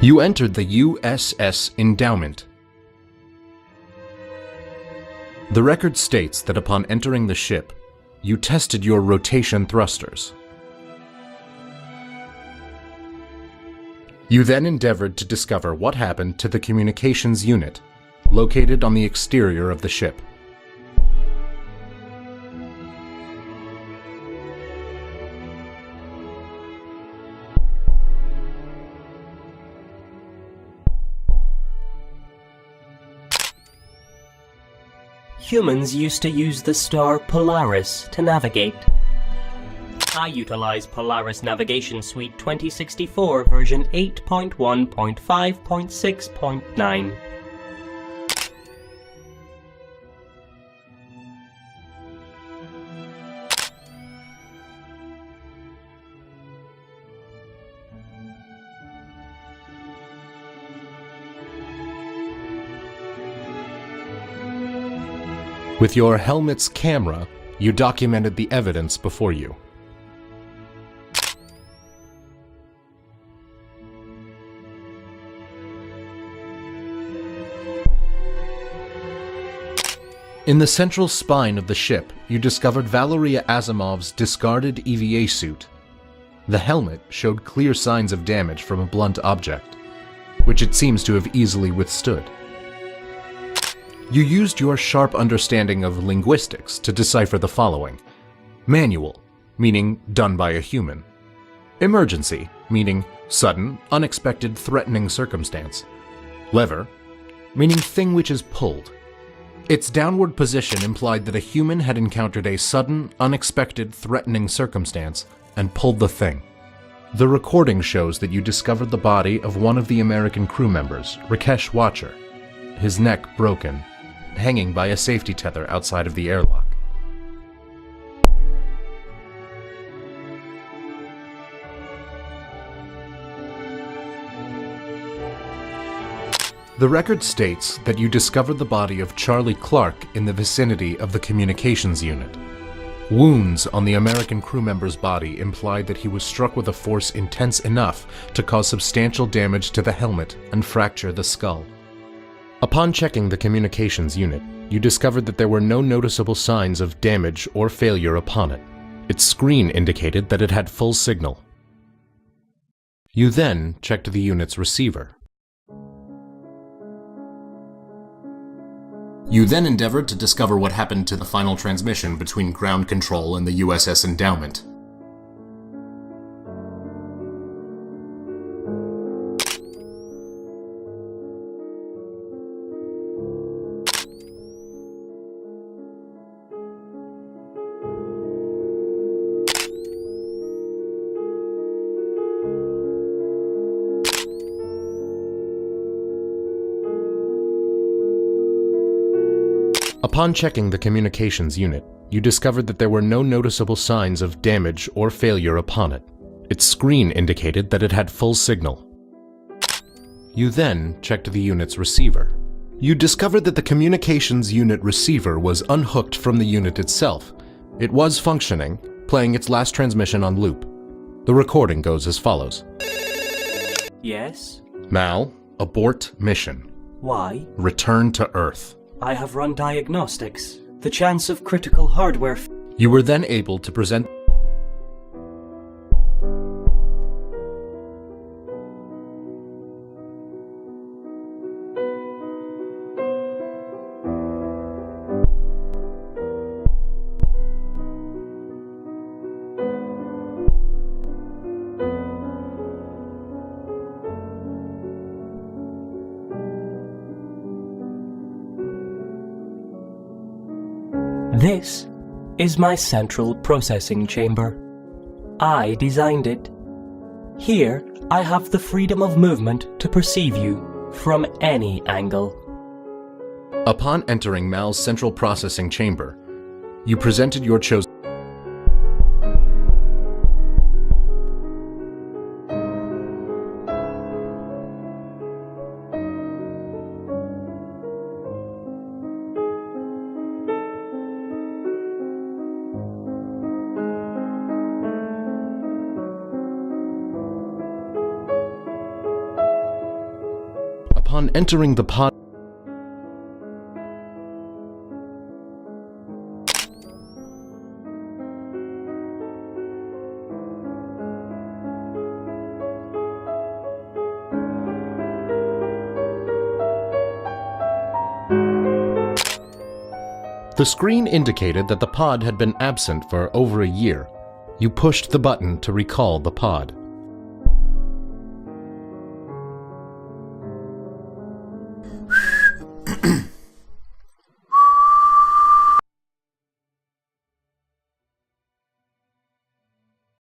You entered the USS Endowment. The record states that upon entering the ship, you tested your rotation thrusters. You then endeavored to discover what happened to the communications unit, located on the exterior of the ship. Humans used to use the star Polaris to navigate. I utilize Polaris Navigation Suite 2064 version 8.1.5.6.9. With your helmet's camera, you documented the evidence before you. In the central spine of the ship, you discovered Valeria Asimov's discarded EVA suit. The helmet showed clear signs of damage from a blunt object, which it seems to have easily withstood. You used your sharp understanding of linguistics to decipher the following. Manual, meaning done by a human. Emergency, meaning sudden, unexpected, threatening circumstance. Lever, meaning thing which is pulled. Its downward position implied that a human had encountered a sudden, unexpected, threatening circumstance and pulled the thing. The recording shows that you discovered the body of one of the American crew members, Rakesh Watcher, his neck broken, hanging by a safety tether outside of the airlock. The record states that you discovered the body of Charlie Clark in the vicinity of the communications unit. Wounds on the American crew member's body implied that he was struck with a force intense enough to cause substantial damage to the helmet and fracture the skull. Upon checking the communications unit, you discovered that there were no noticeable signs of damage or failure upon it. Its screen indicated that it had full signal. You then checked the unit's receiver. You then endeavored to discover what happened to the final transmission between ground control and the USS Endowment. Upon checking the communications unit, you discovered that there were no noticeable signs of damage or failure upon it. Its screen indicated that it had full signal. You then checked the unit's receiver. You discovered that the communications unit receiver was unhooked from the unit itself. It was functioning, playing its last transmission on loop. The recording goes as follows. Yes? Mal, abort mission. Why? Return to Earth. I have run diagnostics. The chance of critical hardware You were then able to present This is my central processing chamber. I designed it. Here, I have the freedom of movement to perceive you from any angle. Upon entering Mal's central processing chamber, you presented your chosen Upon entering the pod, the screen indicated that the pod had been absent for over a year. You pushed the button to recall the pod.